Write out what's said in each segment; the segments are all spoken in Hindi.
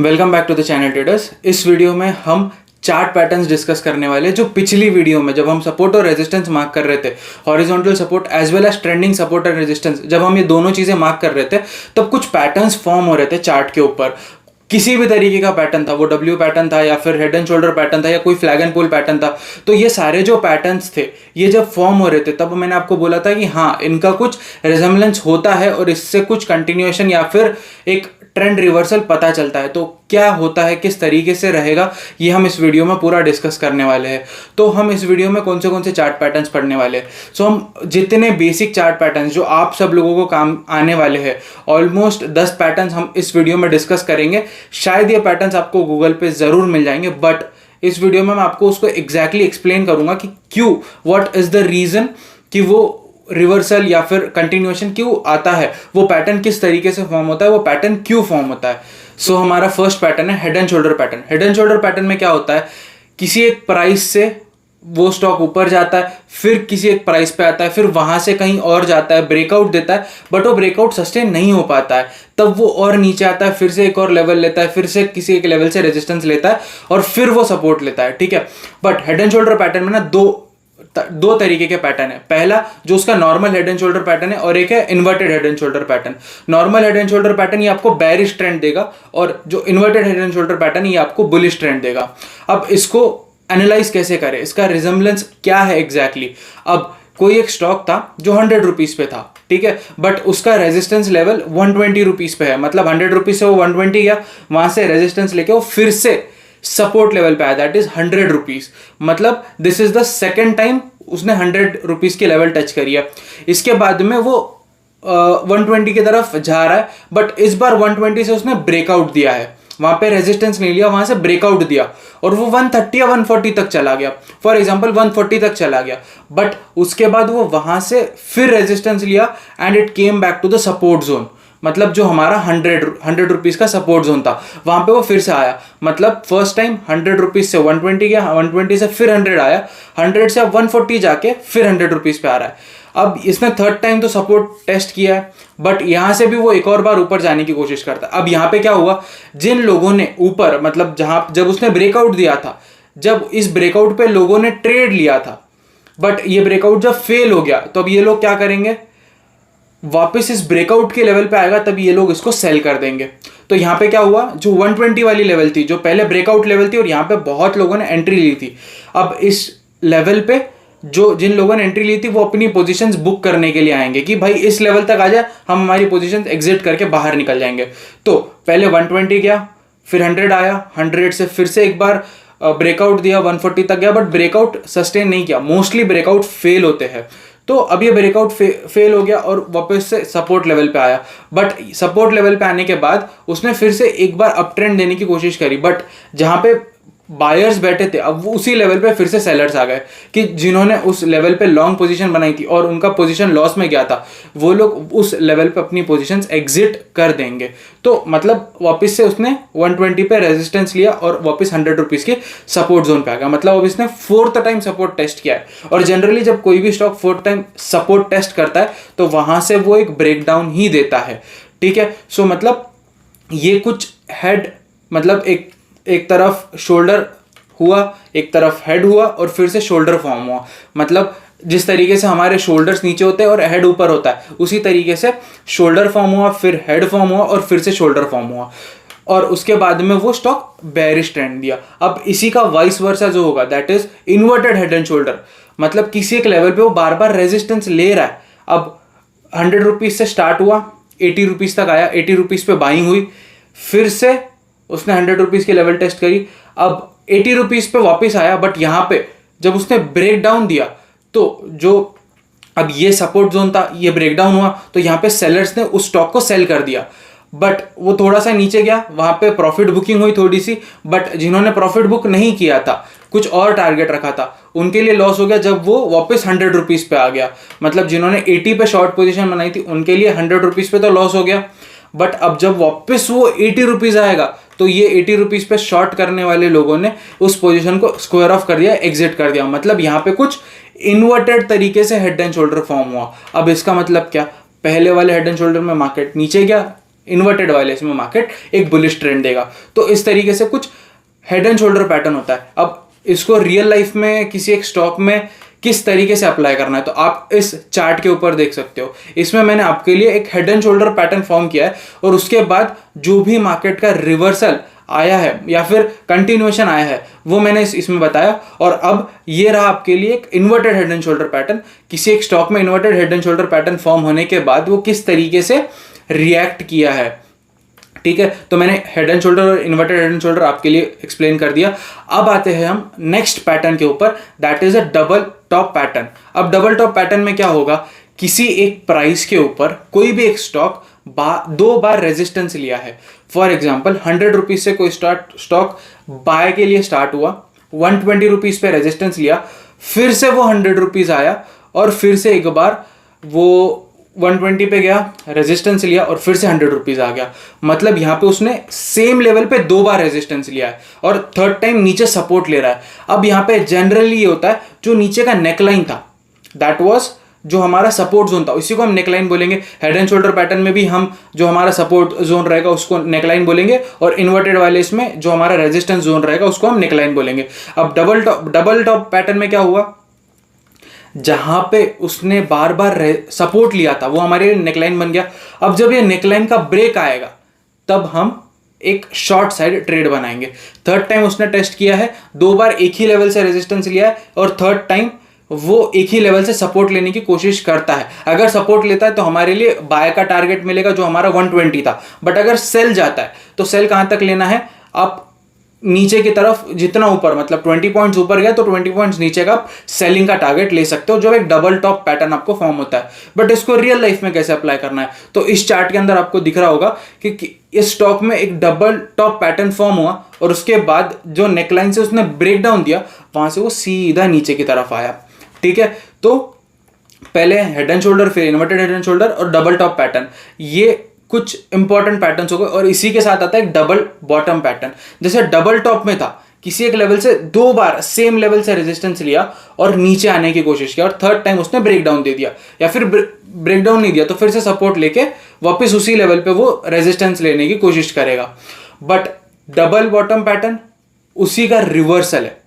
Welcome back to the channel traders. इस वीडियो में हम चार्ट पैटर्न्स डिस्कस करने वाले हैं जो पिछली वीडियो में जब हम सपोर्ट और रेजिस्टेंस मार्क कर रहे थे, horizontal support as well as trending support और रेजिस्टेंस, जब हम ये दोनों चीजें मार्क कर रहे थे तब कुछ पैटर्न्स फॉर्म हो रहे थे चार्ट के ऊपर। किसी भी तरीके का पैटर्न था, वो डब्ल्यू पैटर्न था या फिर हेड एंड शोल्डर पैटर्न था या कोई फ्लैग एंड पुल पैटर्न था। तो ये सारे जो पैटर्न्स थे ये जब फॉर्म हो रहे थे तब मैंने आपको बोला था कि हाँ, इनका कुछ रिजेम्बलेंस होता है और इससे कुछ कंटिन्यूएशन या फिर एक ट्रेंड रिवर्सल पता चलता है। तो क्या होता है, किस तरीके से रहेगा, ये हम इस वीडियो में पूरा डिस्कस करने वाले हैं। तो हम इस वीडियो में कौन से चार्ट पैटर्न्स पढ़ने वाले हैं। सो हम जितने बेसिक चार्ट पैटर्न्स जो आप सब लोगों को काम आने वाले हैं, ऑलमोस्ट 10 पैटर्न्स हम इस वीडियो में डिस्कस करेंगे। शायद ये पैटर्न्स आपको गूगल पे जरूर मिल जाएंगे, बट इस वीडियो में मैं आपको उसको एग्जैक्टली एक्सप्लेन करूंगा कि क्यों, व्हाट इज द रीजन कि वो रिवर्सल या फिर कंटिन्यूएशन क्यों आता है, वो पैटर्न किस तरीके से फॉर्म होता है, वो पैटर्न क्यों फॉर्म होता है। सो हमारा फर्स्ट पैटर्न है head and shoulder pattern. Head and shoulder pattern में क्या होता है, किसी एक प्राइस से वो स्टॉक ऊपर जाता है, फिर किसी एक प्राइस पे आता है, फिर वहां से कहीं और जाता है, ब्रेकआउट देता है, बट वो ब्रेकआउट सस्टेन नहीं हो पाता है, तब वो और नीचे आता है, फिर से एक और लेवल लेता है, फिर से किसी एक लेवल से रेजिस्टेंस लेता है और फिर वो सपोर्ट लेता है। ठीक है, but head and shoulder pattern में ना दो तरीके के पैटर्न है। पहला जो उसका normal head and shoulder pattern है और एक है inverted head and shoulder pattern. Normal head and shoulder pattern ये आपको बेरिश ट्रेंड देगा और जो inverted head and shoulder pattern ये आपको बुलिश ट्रेंड देगा। अब इसको एनालाइज कैसे करें, इसका रिजेम्बलेंस क्या है एग्जैक्टली। अब कोई एक स्टॉक था जो 100 रुपीज पे था, ठीक है, बट उसका रेजिस्टेंस लेवल 120 रुपीज पे है, मतलब 100 रुपीज से वो 120 गया, वहां से रेजिस्टेंस लेके वो फिर से सपोर्ट लेवल पे आया, दैट इज 100 रुपीज। मतलब this is the second time उसने 100 रुपीज की लेवल टच करी है। इसके बाद में वो 120 की तरफ जा रहा है, बट इस बार 120 से उसने ब्रेकआउट दिया है, वहां पे रेजिस्टेंस नहीं लिया, वहां से ब्रेकआउट दिया और वो 130 या 140 तक चला गया। फॉर एग्जांपल 140 तक चला गया, बट उसके बाद वो वहां से फिर रेजिस्टेंस लिया and it came back to the support zone. मतलब जो हमारा 100 रुपीज का सपोर्ट जोन था वहां पे वो फिर से आया। मतलब फर्स्ट टाइम 100 रुपीज से 120 गया, 120 से फिर 100 आया, 100 से अब 140 जाके फिर 100 रुपीज पे आ रहा है। अब इसने थर्ड टाइम तो सपोर्ट टेस्ट किया है, बट यहां से भी वो एक और बार ऊपर जाने की कोशिश करता है। अब यहां पे क्या हुआ, जिन लोगों ने ऊपर, मतलब जब उसने ब्रेकआउट दिया था, जब इस ब्रेकआउट पे लोगों ने ट्रेड लिया था, बट ये ब्रेकआउट जब फेल हो गया तो अब ये लोग क्या करेंगे, वापस इस ब्रेकआउट के लेवल पे आएगा तब ये लोग इसको सेल कर देंगे। तो यहाँ पे क्या हुआ, जो 120 वाली लेवल थी, जो पहले ब्रेकआउट लेवल थी और यहाँ पे बहुत लोगों ने एंट्री ली थी, अब इस लेवल पे जिन लोगों ने एंट्री ली थी वो अपनी पोजीशंस बुक करने के लिए आएंगे कि भाई इस लेवल तक आ जाए, हम हमारी पोजीशंस एग्जिट करके बाहर निकल जाएंगे। तो पहले 120 गया, फिर 100 आया, 100 से फिर से एक बार ब्रेकआउट दिया, 140 तक गया, बट ब्रेकआउट सस्टेन नहीं किया। मोस्टली ब्रेकआउट फेल होते हैं। तो अब ये ब्रेकआउट फेल हो गया और वापस से सपोर्ट लेवल पे आया, बट सपोर्ट लेवल पे आने के बाद उसने फिर से एक बार अप ट्रेंड देने की कोशिश करी, बट जहां पे बायर्स बैठे थे अब वो उसी लेवल पे फिर से सेलर्स आ गए कि जिन्होंने उस लेवल पे लॉन्ग पोजीशन बनाई थी और उनका पोजीशन लॉस में गया था, वो लोग उस लेवल पे अपनी पोजीशंस एग्जिट कर देंगे। तो मतलब वापस से उसने 120 पे रेजिस्टेंस लिया और वापस 100 रुपीज के सपोर्ट जोन पे आ गया। मतलब अब इसने 4th टाइम सपोर्ट टेस्ट किया है, और जनरली जब कोई भी stock 4th time support test करता है तो वहां से वो एक ब्रेकडाउन ही देता है। ठीक है, सो मतलब ये कुछ हेड, मतलब एक तरफ शोल्डर हुआ, एक तरफ हेड हुआ और फिर से शोल्डर फॉर्म हुआ। मतलब जिस तरीके से हमारे शोल्डर्स नीचे होते हैं और हेड ऊपर होता है, उसी तरीके से शोल्डर फॉर्म हुआ, फिर हेड फॉर्म हुआ और फिर से शोल्डर फॉर्म हुआ, और उसके बाद में वो स्टॉक बेरिश ट्रेंड दिया। अब इसी का वाइस वर्सा जो होगा, that is inverted head and shoulder. मतलब किसी एक लेवल पे वो बार बार रेजिस्टेंस ले रहा है। अब 100 रुपीज से स्टार्ट हुआ, 80 रुपीज तक आया, 80 रुपीज पे बाइंग हुई, फिर से उसने 100 रुपीज की लेवल टेस्ट करी, अब 80 रुपीज पे वापस आया, बट यहां पे जब उसने ब्रेक डाउन दिया तो जो अब ये सपोर्ट जोन था ये ब्रेक डाउन हुआ, तो यहां पे सेलर्स ने उस स्टॉक को सेल कर दिया, बट वो थोड़ा सा नीचे गया, वहां पे प्रॉफिट बुकिंग हुई थोड़ी सी, बट जिन्होंने प्रॉफिट बुक नहीं किया था, कुछ और टारगेट रखा था, उनके लिए लॉस हो गया जब वो वापस 100 रुपीज पे आ गया। मतलब जिन्होंने 80 पे शॉर्ट पोजीशन बनाई थी उनके लिए 100 रुपीज पे तो लॉस हो गया, बट अब जब वापस वो 80 रुपीज आएगा तो ये 80 रुपीज पे शॉर्ट करने वाले लोगों ने उस पोजीशन को स्क्वायर ऑफ कर दिया, एग्जिट कर दिया। मतलब यहाँ पे कुछ इन्वर्टेड तरीके से हेड एंड शोल्डर फॉर्म हुआ। अब इसका मतलब क्या, पहले वाले हेड एंड शोल्डर में मार्केट नीचे गया, इन्वर्टेड वाले इसमें मार्केट एक बुलिश ट्रेंड देगा। तो इस तरीके से कुछ हेड एंड शोल्डर पैटर्न होता है। अब इसको रियल लाइफ में किसी एक स्टॉक में किस तरीके से अप्लाई करना है तो आप इस चार्ट के ऊपर देख सकते हो। इसमें मैंने आपके लिए एक head and shoulder pattern form किया है और उसके बाद जो भी मार्केट का रिवर्सल आया है या फिर कंटिन्यूएशन आया है वो मैंने इसमें बताया। और अब ये रहा आपके लिए एक inverted head and shoulder pattern. किसी एक स्टॉक में inverted head and shoulder pattern form होने के बाद वो किस तरीके से रिएक्ट किया है, ठीक है। तो मैंने हेड एंड शोल्डर और इन्वर्टेड हेड एंड शोल्डर आपके लिए एक्सप्लेन कर दिया। अब आते हैं हम नेक्स्ट पैटर्न के ऊपर, that is a double top pattern. अब डबल टॉप पैटर्न में क्या होगा, किसी एक प्राइस के ऊपर कोई भी एक स्टॉक दो बार रेजिस्टेंस लिया है। फॉर एग्जाम्पल 100 रुपीज से कोई स्टॉक बाय के लिए स्टार्ट हुआ, 120 रुपीज पे रेजिस्टेंस लिया, फिर से वो 100 रुपीज आया और फिर से एक बार वो 120 पे गया, रेजिस्टेंस लिया और फिर से 100 रुपीज आ गया। मतलब यहां पे उसने सेम लेवल पे दो बार रेजिस्टेंस लिया है और थर्ड टाइम नीचे सपोर्ट ले रहा है। अब यहां पे जनरली ये होता है जो नीचे का नेकलाइन था दैट वाज जो हमारा सपोर्ट जोन था, इसी को हम नेकलाइन बोलेंगे। हेड एंड शोल्डर पैटर्न में भी हम जो हमारा सपोर्ट जोन रहेगा उसको नेकलाइन बोलेंगे और इन्वर्टेड वाले इसमें जो हमारा रेजिस्टेंस जोन रहेगा उसको हम नेकलाइन बोलेंगे। अब डबल टॉप पैटर्न में क्या हुआ, जहां पे उसने बार बार सपोर्ट लिया था वो हमारे लिए नेकलाइन बन गया। अब जब ये नेकलाइन का ब्रेक आएगा तब हम एक शॉर्ट साइड ट्रेड बनाएंगे। थर्ड टाइम उसने टेस्ट किया है, दो बार एक ही लेवल से रेजिस्टेंस लिया है और थर्ड टाइम वो एक ही लेवल से सपोर्ट लेने की कोशिश करता है। अगर सपोर्ट लेता है तो हमारे लिए बाय का टारगेट मिलेगा जो हमारा 120 था। बट अगर सेल जाता है तो सेल कहां तक लेना है, आप नीचे की तरफ जितना ऊपर, मतलब 20 पॉइंट्स ऊपर गया तो 20 पॉइंट्स नीचे का आप सेलिंग का टारगेट ले सकते हो, जो एक डबल टॉप पैटर्न आपको फॉर्म होता है। बट इसको रियल लाइफ में कैसे अप्लाई करना है, तो इस चार्ट के अंदर आपको दिख रहा होगा कि इस स्टॉक में एक डबल टॉप पैटर्न फॉर्म हुआ और उसके बाद जो नेकलाइन से उसने ब्रेक डाउन दिया वहां से वो सीधा नीचे की तरफ आया, ठीक है। तो पहले हेड एंड शोल्डर, फिर इन्वर्टेड हेड एंड शोल्डर और डबल टॉप पैटर्न, ये कुछ इंपॉर्टेंट पैटर्न्स हो गए। और इसी के साथ आता है एक डबल बॉटम पैटर्न। जैसे डबल टॉप में था, किसी एक लेवल से दो बार सेम लेवल से रेजिस्टेंस लिया और नीचे आने की कोशिश किया और थर्ड टाइम उसने ब्रेक डाउन दे दिया, या फिर ब्रेक डाउन नहीं दिया तो फिर से सपोर्ट लेके वापस उसी लेवल पे वो रेजिस्टेंस लेने की कोशिश करेगा। बट डबल बॉटम पैटर्न उसी का रिवर्सल है,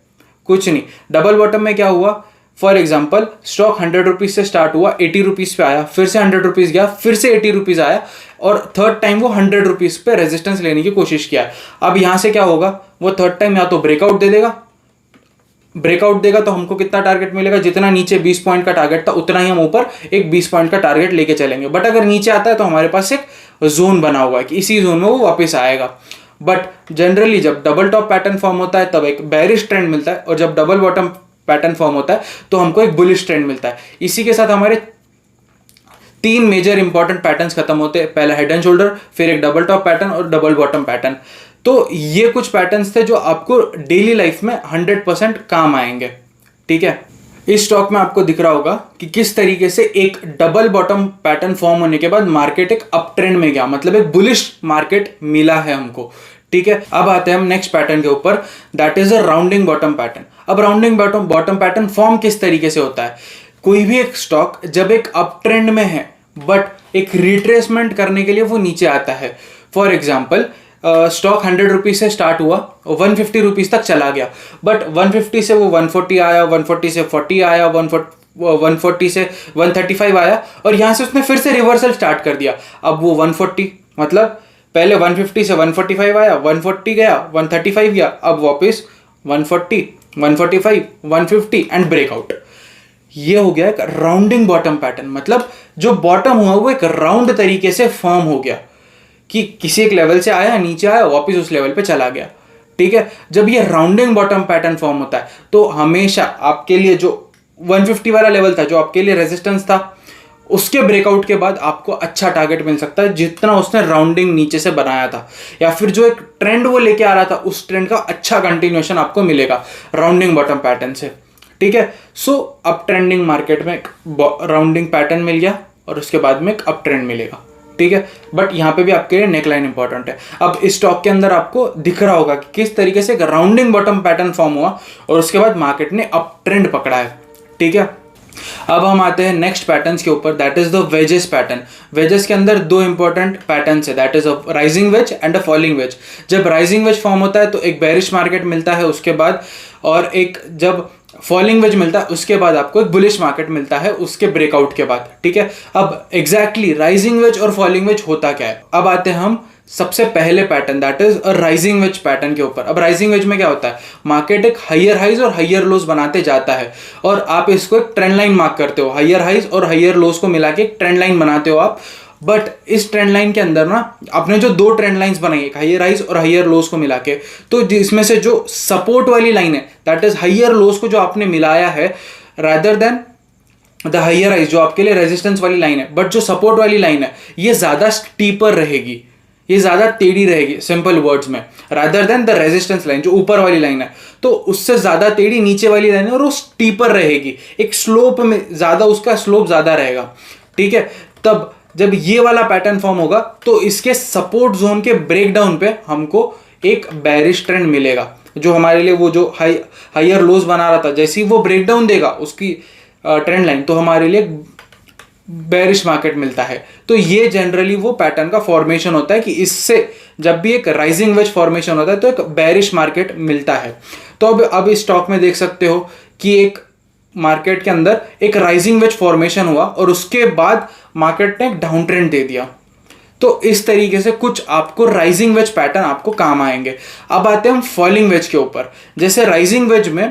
कुछ नहीं। डबल बॉटम में क्या हुआ, फॉर एग्जाम्पल स्टॉक 100 रुपीज से स्टार्ट हुआ, 80 रुपीज पे आया, फिर से 100 रुपीज गया, फिर से 80 रुपीज आया और थर्ड टाइम वो 100 रुपीज पे रेजिस्टेंस लेने की कोशिश किया। अब यहां से क्या होगा, वो थर्ड टाइम या तो ब्रेकआउट दे देगा, ब्रेकआउट देगा तो हमको कितना टारगेट मिलेगा, जितना नीचे 20 पॉइंट का टारगेट था उतना ही हम ऊपर एक 20 पॉइंट का टारगेट लेके चलेंगे। बट अगर नीचे आता है तो हमारे पास एक जोन बना हुआ है कि इसी जोन में वो वापस आएगा। बट जनरली जब डबल टॉप पैटर्न फॉर्म होता है तब एक बेरिश ट्रेंड मिलता है और जब डबल बॉटम पैटर्न फॉर्म होता है तो हमको एक बुलिश ट्रेंड मिलता है। इसी के साथ हमारे तीन मेजर इंपॉर्टेंट पैटर्न्स खत्म होते हैं, पहला हेड एंड शोल्डर, फिर एक डबल टॉप पैटर्न और डबल बॉटम पैटर्न। तो ये कुछ पैटर्न्स थे जो आपको डेली लाइफ में 100% काम आएंगे, ठीक है। इस स्टॉक में आपको दिख रहा होगा कि किस तरीके से एक डबल बॉटम पैटर्न फॉर्म होने के बाद मार्केट एक अप ट्रेंड में गया, मतलब एक बुलिश मार्केट मिला है हमको, ठीक है। अब आते हैं हम नेक्स्ट पैटर्न के ऊपर, that is a rounding bottom pattern. अब राउंडिंग बॉटम पैटर्न फॉर्म किस तरीके से होता है, कोई भी एक स्टॉक जब एक अप ट्रेंड में है बट एक रिट्रेसमेंट करने के लिए वो नीचे आता है। फॉर एग्जाम्पल स्टॉक 100 रुपीज से स्टार्ट हुआ, 150 रुपीज तक चला गया, बट 150 से वो 140 आया, 140 से 40 आया, 140 से 135 आया और यहां से उसने फिर से रिवर्सल स्टार्ट कर दिया। अब वो 140, मतलब पहले 150 से 145 आया, 140 गया, 135 गया, अब वापस 140, 145, 150 एंड ब्रेकआउट। ये हो गया एक राउंडिंग बॉटम पैटर्न, मतलब जो बॉटम हुआ वो एक राउंड तरीके से फॉर्म हो गया कि किसी एक लेवल से आया, नीचे आया, वापस उस लेवल पे चला गया, ठीक है। जब ये राउंडिंग बॉटम पैटर्न फॉर्म होता है तो हमेशा आपके लिए जो 150 वाला लेवल था, जो आपके लिए रेजिस्टेंस था, उसके ब्रेकआउट के बाद आपको अच्छा टारगेट मिल सकता है जितना उसने राउंडिंग नीचे से बनाया था, या फिर जो एक ट्रेंड वो लेके आ रहा था उस ट्रेंड का अच्छा कंटिन्यूएशन आपको मिलेगा राउंडिंग बॉटम पैटर्न से, ठीक है। सो अप ट्रेंडिंग मार्केट में एक राउंडिंग पैटर्न मिल गया और उसके बाद में एक अप ट्रेंड मिलेगा, ठीक है। बट यहाँ पे भी आपके लिए नेकलाइन इंपॉर्टेंट है। अब इस स्टॉक के अंदर आपको दिख रहा होगा कि किस तरीके से एक राउंडिंग बॉटम पैटर्न फॉर्म हुआ और उसके बाद मार्केट ने अप ट्रेंड पकड़ा है, ठीक है। अब हम आते हैं नेक्स्ट पैटर्न्स के ऊपर, that is the wages pattern. Wages के अंदर दो इंपॉर्टेंट पैटर्न्स है, that is a rising veg and a falling veg. जब राइजिंग वेज फॉर्म होता है तो एक बेरिश मार्केट मिलता है उसके बाद, और एक जब फॉलिंग वेज मिलता है उसके बाद आपको एक बुलिश मार्केट मिलता है उसके ब्रेकआउट के बाद, ठीक है। अब एग्जैक्टली राइजिंग वेज और फॉलिंग वेज होता क्या है, अब आते हैं हम सबसे पहले pattern, that is a rising veg pattern के ऊपर। अब राइजिंग वेज में क्या होता है, मार्केट एक हायर हाइज और हायर लोज बनाते जाता है, और आप इसको एक ट्रेंड लाइन मार्क करते हो, हायर हाइज और हायर लोज को मिला के एक ट्रेंड लाइन बनाते हो आप। बट इस ट्रेंड लाइन के अंदर ना आपने जो दो ट्रेंड लाइंस बनाई, एक हायर हाइज और हायर लोज को मिला के, तो इसमें से जो सपोर्ट वाली लाइन है दैट इज हायर लोज को जो आपने मिलाया है, rather than the higher highs जो आपके लिए रेजिस्टेंस वाली लाइन है, बट जो सपोर्ट वाली लाइन है ये ज्यादा स्टीपर रहेगी, ये ज्यादा टेढ़ी रहेगी सिंपल वर्ड्स में, rather than the resistance line जो ऊपर वाली लाइन है, तो उससे ज्यादा टेढ़ी नीचे वाली लाइन है और वो स्टीपर रहेगी, एक स्लोप में ज्यादा, उसका स्लोप ज्यादा रहेगा, ठीक है। तब जब ये वाला पैटर्न फॉर्म होगा तो इसके सपोर्ट जोन के ब्रेकडाउन पे हमको एक बेरिश ट्रेंड मिलेगा, जो हमारे लिए वो जो हायर लोज बना रहा था, जैसे ही वो ब्रेकडाउन देगा उसकी ट्रेंड लाइन, तो हमारे लिए बेरिश मार्केट मिलता है। तो ये जनरली वो पैटर्न का फॉर्मेशन होता है कि इससे जब भी एक राइजिंग वेज फॉर्मेशन होता है तो एक बेरिश मार्केट मिलता है। तो अब इस स्टॉक में देख सकते हो कि एक मार्केट के अंदर एक राइजिंग वेज फॉर्मेशन हुआ और उसके बाद मार्केट ने एक डाउन ट्रेंड दे दिया। तो इस तरीके से कुछ आपको राइजिंग वेज पैटर्न आपको काम आएंगे। अब आते हैं हम फॉलिंग वेज के ऊपर। जैसे राइजिंग वेज में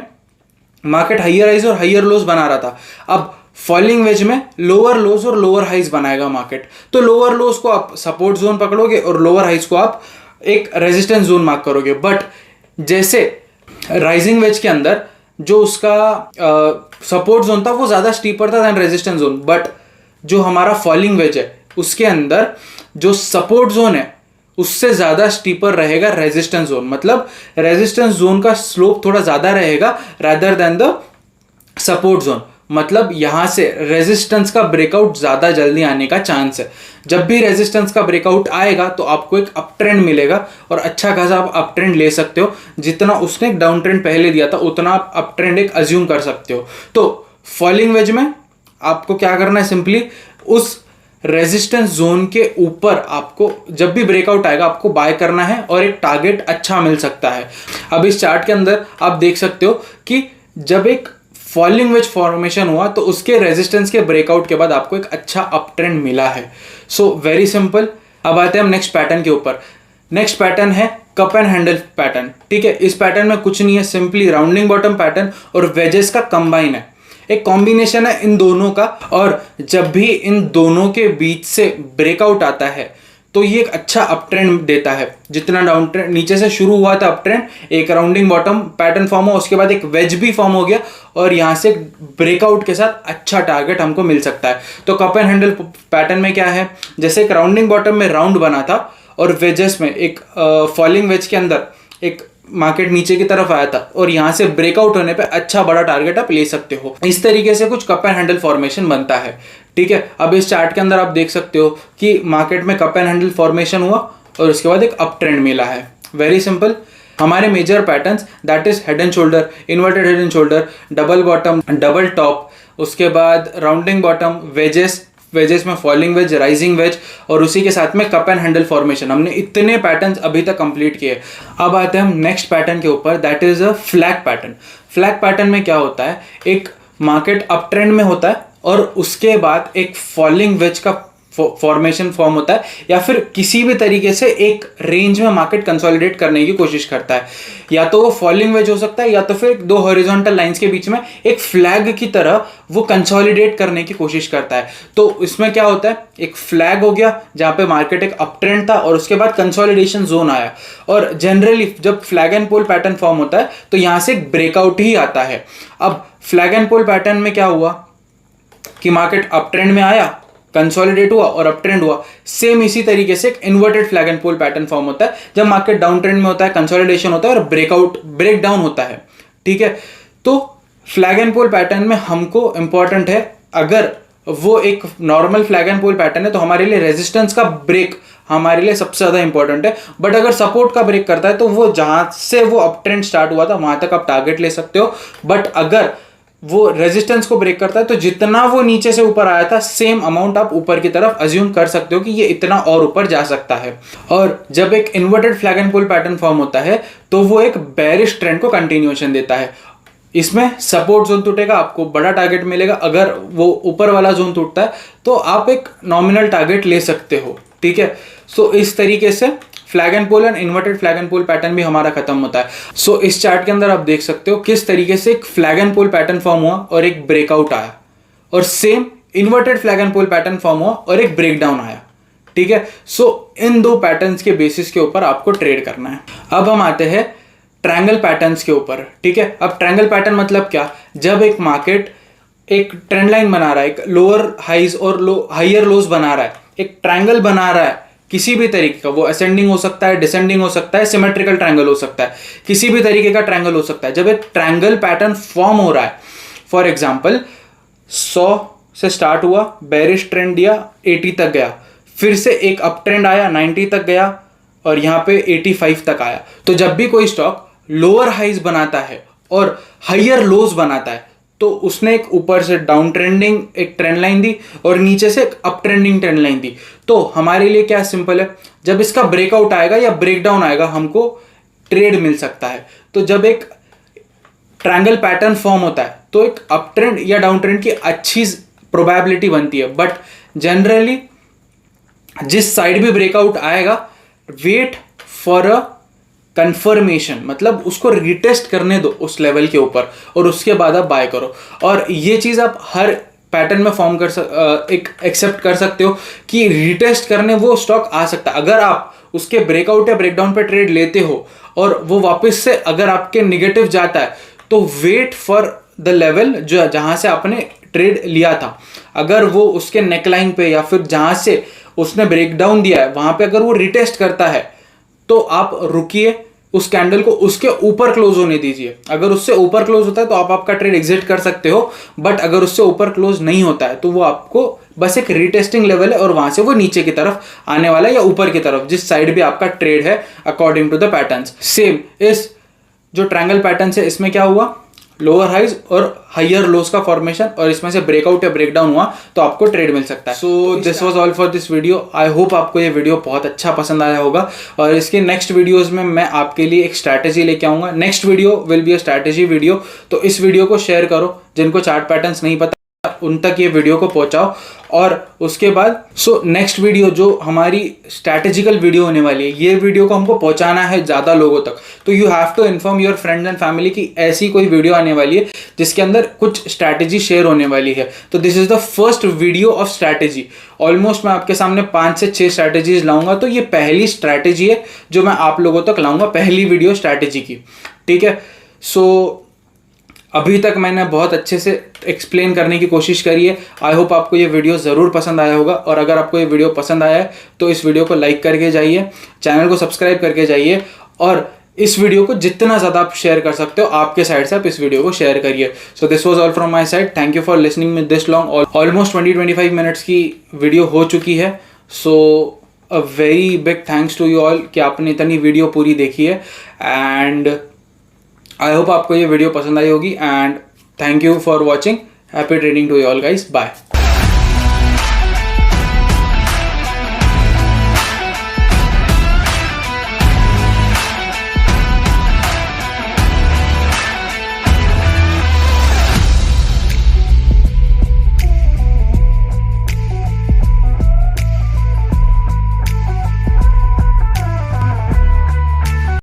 मार्केट हायर हाइज और हायर लोज बना रहा था, अब फॉलिंग वेज में लोअर लोज और लोअर हाइज बनाएगा मार्केट। तो लोअर लोज को आप सपोर्ट जोन पकड़ोगे और लोअर हाइज को आप एक रेजिस्टेंस जोन मार्क करोगे। बट जैसे राइजिंग वेज के अंदर जो उसका सपोर्ट जोन था वो ज्यादा स्टीपर था देन रेजिस्टेंस जोन, बट जो हमारा फॉलिंग वेज है उसके अंदर जो सपोर्ट जोन है उससे ज्यादा स्टीपर रहेगा रेजिस्टेंस जोन, मतलब रेजिस्टेंस जोन का स्लोप थोड़ा ज्यादा रहेगा rather than the support zone. मतलब यहां से रेजिस्टेंस का ब्रेकआउट ज्यादा जल्दी आने का चांस है। जब भी रेजिस्टेंस का ब्रेकआउट आएगा तो आपको एक अप ट्रेंड मिलेगा और अच्छा खासा आप अप ट्रेंड ले सकते हो। जितना उसने एक डाउन ट्रेंड पहले दिया था उतना आप अप ट्रेंड एक अज्यूम कर सकते हो। तो फॉलिंग वेज में आपको क्या करना है, सिंपली उस रेजिस्टेंस जोन के ऊपर आपको जब भी ब्रेकआउट आएगा आपको बाय करना है और एक टारगेट अच्छा मिल सकता है। अब इस चार्ट के अंदर आप देख सकते हो कि जब एक फॉलिंग वेज फॉर्मेशन हुआ तो उसके रेजिस्टेंस के ब्रेकआउट के बाद आपको एक अच्छा अप ट्रेंड मिला है। So very simple. अब आते हैं हम नेक्स्ट पैटर्न के ऊपर। नेक्स्ट पैटर्न है कप एंड हैंडल पैटर्न, ठीक है। इस पैटर्न में कुछ नहीं है, सिंपली राउंडिंग बॉटम पैटर्न और वेजेस का कंबाइन है, एक कॉम्बिनेशन है इन दोनों का। और जब भी इन दोनों के बीच से ब्रेकआउट आता है तो ये एक अच्छा अप ट्रेंड देता है। जितना डाउन ट्रेंड नीचे से शुरू हुआ था अप ट्रेंड, एक राउंडिंग बॉटम पैटर्न फॉर्म हुआ, उसके बाद एक वेज भी फॉर्म हो गया और यहाँ से ब्रेकआउट के साथ अच्छा टारगेट हमको मिल सकता है। तो कप एंड हैंडल पैटर्न में क्या है, जैसे एक राउंडिंग बॉटम में राउंड बना था और वेजेस में एक फॉलिंग वेज के अंदर एक मार्केट नीचे की तरफ आया था और यहां से ब्रेकआउट होने पे अच्छा बड़ा टारगेट आप ले सकते हो। इस तरीके से कुछ कप एंड हैंडल फॉर्मेशन बनता है, ठीक है। अब इस चार्ट के अंदर आप देख सकते हो कि मार्केट में कप एंड हैंडल फॉर्मेशन हुआ और उसके बाद एक अप ट्रेंड मिला है। Very simple. हमारे major patterns that is head and shoulder, inverted head and shoulder, double bottom, double top, उसके बाद राउंडिंग बॉटम, वेजेस में फॉलिंग वेज, राइजिंग वेज और उसी के साथ में कप एंड हैंडल फॉर्मेशन। हमने इतने पैटर्न्स अभी तक कंप्लीट किए। अब आते हैं हम नेक्स्ट पैटर्न के ऊपर, that is a flag pattern. Flag pattern में क्या होता है, एक मार्केट अप ट्रेंड में होता है और उसके बाद एक फॉलिंग वेज का फॉर्मेशन फॉर्म होता है या फिर किसी भी तरीके से एक रेंज में मार्केट कंसोलिडेट करने की कोशिश करता है। या तो वो फॉलिंग वेज हो सकता है या तो फिर दो हॉरिजॉन्टल लाइंस के बीच में एक फ्लैग की तरह वो कंसोलिडेट करने की कोशिश करता है। तो इसमें क्या होता है, एक फ्लैग हो गया जहां पे मार्केट एक अप ट्रेंड था और उसके बाद कंसोलिडेशन जोन आया। और जनरली जब flag and pole pattern form होता है तो यहां से एक ब्रेकआउट ही आता है। अब फ्लैग एंड पोल पैटर्न में क्या हुआ कि मार्केट अप ट्रेंड में आया, कंसोलिडेट हुआ और अप ट्रेंड हुआ। सेम इसी तरीके से एक inverted flag and pole pattern form होता है जब मार्केट डाउन ट्रेंड में होता है, कंसोलिडेशन होता है और ब्रेक डाउन होता है, ठीक है। तो फ्लैग एंड पोल पैटर्न में हमको इंपॉर्टेंट है, अगर वो एक normal flag and pole pattern है तो हमारे लिए रेजिस्टेंस का ब्रेक हमारे लिए सबसे ज्यादा इंपॉर्टेंट है। बट अगर सपोर्ट का ब्रेक करता है तो वो जहां से वो अप ट्रेंड स्टार्ट हुआ था वहां तक आप टारगेट ले सकते हो। बट अगर वो रेजिस्टेंस को ब्रेक करता है, तो जितना वो नीचे से ऊपर आया था सेम अमाउंट आप ऊपर की तरफ अज्यूम कर सकते हो कि ये इतना और ऊपर जा सकता है। और जब एक inverted flag and pole pattern form होता है तो वो एक बेरिश ट्रेंड को कंटिन्यूएशन देता है। इसमें सपोर्ट जोन टूटेगा, आपको बड़ा टारगेट मिलेगा। अगर वो ऊपर वाला जोन टूटता है तो आप एक नॉमिनल टारगेट ले सकते हो, ठीक है। सो इस तरीके से flag and pole and inverted flag and pole pattern भी हमारा खत्म होता है। सो इस चार्ट के अंदर आप देख सकते हो किस तरीके से एक flag and pole pattern form हुआ और एक ब्रेकआउट आया, और same inverted flag and pole pattern form हुआ और एक ब्रेकडाउन आया, ठीक है। सो इन दो पैटर्न्स के बेसिस के ऊपर आपको ट्रेड करना है। अब हम आते हैं ट्रायंगल पैटर्न्स के ऊपर, ठीक है। अब ट्रायंगल पैटर्न मतलब क्या, जब एक मार्केट एक ट्रेंड लाइन बना रहा है, एक लोअर हाइज और हायर लोज बना रहा है, एक ट्रायंगल बना रहा है किसी भी तरीके का, वो असेंडिंग हो सकता है, डिसेंडिंग हो सकता है, सिमेट्रिकल ट्रायंगल हो सकता है, किसी भी तरीके का ट्रायंगल हो सकता है। जब एक ट्रायंगल पैटर्न फॉर्म हो रहा है, फॉर एग्जांपल 100 से स्टार्ट हुआ, बेरिश ट्रेंड दिया, 80 तक गया, फिर से एक अप ट्रेंड आया, 90 तक गया और यहाँ पे 85 तक आया। तो जब भी कोई स्टॉक लोअर हाइज बनाता है और हायर लोज बनाता है तो उसने एक ऊपर से डाउन ट्रेंडिंग एक ट्रेंड लाइन दी और नीचे से एक अप ट्रेंडिंग ट्रेंड लाइन दी। तो हमारे लिए क्या सिंपल है, जब इसका ब्रेकआउट आएगा या ब्रेकडाउन आएगा हमको ट्रेड मिल सकता है। तो जब एक ट्रायंगल पैटर्न फॉर्म होता है तो एक अप ट्रेंड या डाउन ट्रेंड की अच्छी प्रोबेबिलिटी बनती है, बट जनरली जिस साइड भी ब्रेकआउट आएगा वेट फॉर अ कंफर्मेशन, मतलब उसको रिटेस्ट करने दो उस लेवल के ऊपर और उसके बाद आप बाय करो। और ये चीज़ आप हर पैटर्न में फॉर्म एक एक्सेप्ट कर सकते हो कि रिटेस्ट करने वो स्टॉक आ सकता है। अगर आप उसके ब्रेकआउट या ब्रेकडाउन पे ट्रेड लेते हो और वो वापस से अगर आपके निगेटिव जाता है तो वेट फॉर द लेवल जो जहाँ से आपने ट्रेड लिया था। अगर वो उसके नेकलाइन पे या फिर जहाँ से उसने ब्रेकडाउन दिया है वहाँ पे अगर वो रिटेस्ट करता है तो आप रुकिए, उस कैंडल को उसके ऊपर क्लोज होने दीजिए। अगर उससे ऊपर क्लोज होता है तो आप आपका ट्रेड एग्जिट कर सकते हो, बट अगर उससे ऊपर क्लोज नहीं होता है तो वो आपको बस एक रीटेस्टिंग लेवल है और वहां से वो नीचे की तरफ आने वाला है या ऊपर की तरफ, जिस साइड भी आपका ट्रेड है according to the patterns. Same इस जो ट्रायंगल पैटर्न है इसमें क्या हुआ, लोअर हाइज और हायर लोस का फॉर्मेशन, और इसमें से ब्रेकआउट या ब्रेकडाउन हुआ तो आपको ट्रेड मिल सकता है। सो this was all for this video. I hope आपको ये वीडियो बहुत अच्छा पसंद आया होगा और इसके नेक्स्ट वीडियोस में मैं आपके लिए एक स्ट्रैटेजी लेके आऊंगा। Next video will be a strategy video, तो इस वीडियो को शेयर करो, जिनको चार्ट पैटर्न्स नहीं पता उन तक ये वीडियो को पहुंचाओ। और उसके बाद नेक्स्ट वीडियो जो हमारी स्ट्रैटेजिकल वीडियो होने वाली है, ये वीडियो को हमको पहुंचाना है ज़्यादा लोगों तक, तो you have to inform your friends and family कि ऐसी कोई वीडियो आने वाली है जिसके अंदर कुछ स्ट्रैटेजी शेयर होने वाली है। तो this is the first video of strategy. Almost मैं आपके सामने 5 से 6 स्ट्रैटेजीज लाऊंगा, तो ये पहली स्ट्रैटेजी है जो मैं आप लोगों तक लाऊंगा, पहली वीडियो स्ट्रैटेजी की, ठीक है। सो अभी तक मैंने बहुत अच्छे से एक्सप्लेन करने की कोशिश करी है। आई होप आपको ये वीडियो ज़रूर पसंद आया होगा, और अगर आपको ये वीडियो पसंद आया है तो इस वीडियो को लाइक करके जाइए, चैनल को सब्सक्राइब करके जाइए, और इस वीडियो को जितना ज़्यादा आप शेयर कर सकते हो आपके साइड से आप इस वीडियो को शेयर करिए। So this was all from my side. Thank you for listening में दिस लॉन्ग, ऑलमोस्ट 20-25 मिनट्स की वीडियो हो चुकी है। So a very big thanks to you all कि आपने इतनी वीडियो पूरी देखी है, एंड आई होप आपको ये वीडियो पसंद आई होगी, and thank you for watching. Happy trading to you all guys, bye.